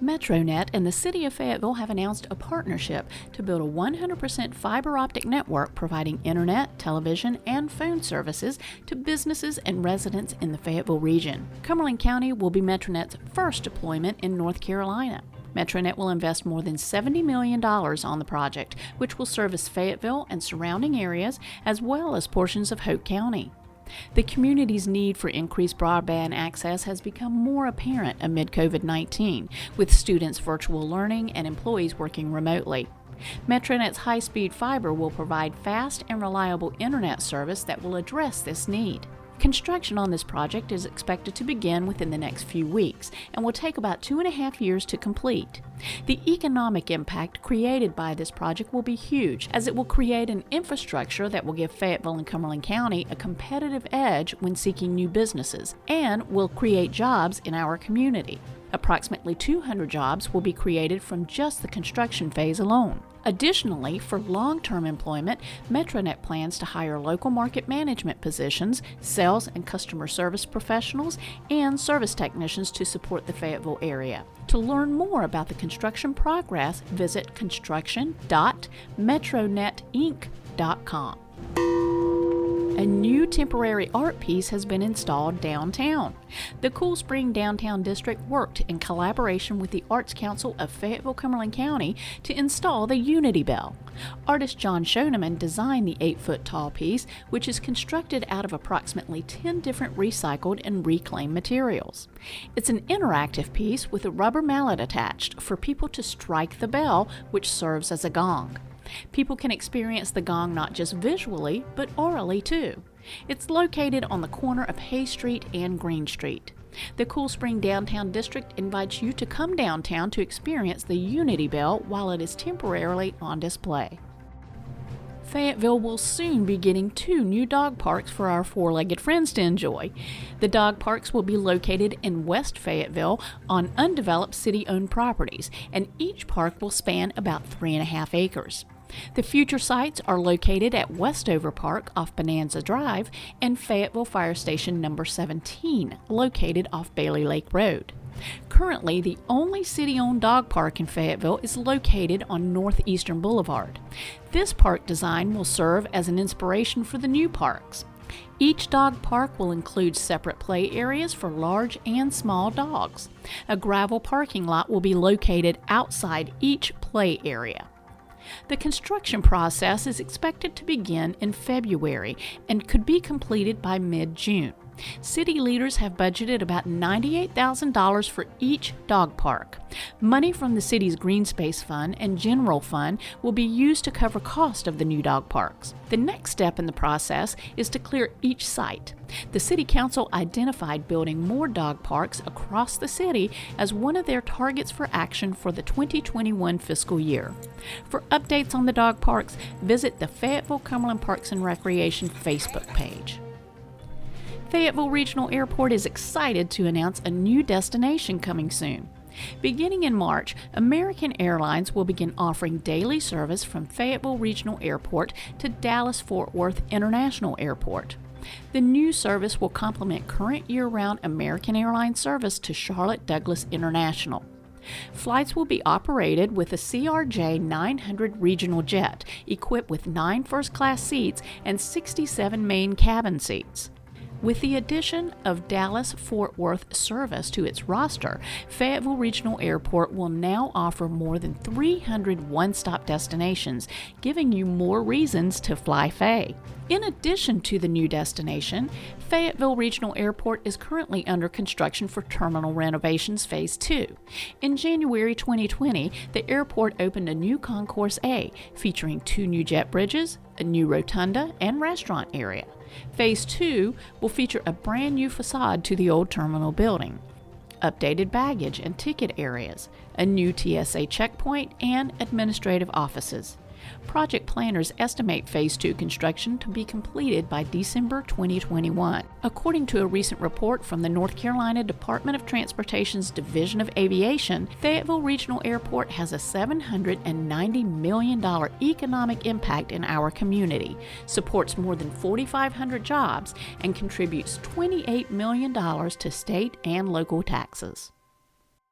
Metronet and the City of Fayetteville have announced a partnership to build a 100% fiber optic network providing internet, television, and phone services to businesses and residents in the Fayetteville region. Cumberland County will be Metronet's first deployment in North Carolina. Metronet will invest more than $70 million on the project, which will service Fayetteville and surrounding areas as well as portions of Hoke County. The community's need for increased broadband access has become more apparent amid COVID-19, with students virtual learning and employees working remotely. Metronet's high-speed fiber will provide fast and reliable internet service that will address this need. Construction on this project is expected to begin within the next few weeks and will take about 2.5 years to complete. The economic impact created by this project will be huge, as it will create an infrastructure that will give Fayetteville and Cumberland County a competitive edge when seeking new businesses and will create jobs in our community. Approximately 200 jobs will be created from just the construction phase alone. Additionally, for long-term employment, Metronet plans to hire local market management positions, sales and customer service professionals, and service technicians to support the Fayetteville area. To learn more about the construction progress, visit construction.metronetinc.com. A new temporary art piece has been installed downtown. The Cool Spring Downtown District worked in collaboration with the Arts Council of Fayetteville-Cumberland County to install the Unity Bell. Artist John Schoeneman designed the 8-foot-tall piece, which is constructed out of approximately 10 different recycled and reclaimed materials. It's an interactive piece with a rubber mallet attached for people to strike the bell, which serves as a gong. People can experience the gong not just visually, but aurally too. It's located on the corner of Hay Street and Green Street. The Cool Spring Downtown District invites you to come downtown to experience the Unity Bell while it is temporarily on display. Fayetteville will soon be getting 2 new dog parks for our four-legged friends to enjoy. The dog parks will be located in West Fayetteville on undeveloped city-owned properties, and each park will span about 3.5 acres. The future sites are located at Westover Park off Bonanza Drive and Fayetteville Fire Station number 17, located off Bailey Lake Road. Currently, the only city-owned dog park in Fayetteville is located on Northeastern Boulevard. This park design will serve as an inspiration for the new parks. Each dog park will include separate play areas for large and small dogs. A gravel parking lot will be located outside each play area. The construction process is expected to begin in February and could be completed by mid-June. City leaders have budgeted about $98,000 for each dog park. Money from the city's Green Space Fund and General Fund will be used to cover cost of the new dog parks. The next step in the process is to clear each site. The City Council identified building more dog parks across the city as one of their targets for action for the 2021 fiscal year. For updates on the dog parks, visit the Fayetteville Cumberland Parks and Recreation Facebook page. Fayetteville Regional Airport is excited to announce a new destination coming soon. Beginning in March, American Airlines will begin offering daily service from Fayetteville Regional Airport to Dallas-Fort Worth International Airport. The new service will complement current year-round American Airlines service to Charlotte Douglas International. Flights will be operated with a CRJ 900 regional jet equipped with 9 first-class seats and 67 main cabin seats. With the addition of Dallas-Fort Worth service to its roster, Fayetteville Regional Airport will now offer more than 300 one-stop destinations, giving you more reasons to fly Faye. In addition to the new destination, Fayetteville Regional Airport is currently under construction for Terminal Renovations Phase 2. In January 2020, the airport opened a new Concourse A, featuring 2 new jet bridges, a new rotunda, and restaurant area. Phase 2 will feature a brand new facade to the old terminal building, updated baggage and ticket areas, a new TSA checkpoint, and administrative offices. Project planners estimate Phase 2 construction to be completed by December 2021. According to a recent report from the North Carolina Department of Transportation's Division of Aviation, Fayetteville Regional Airport has a $790 million economic impact in our community, supports more than 4,500 jobs, and contributes $28 million to state and local taxes.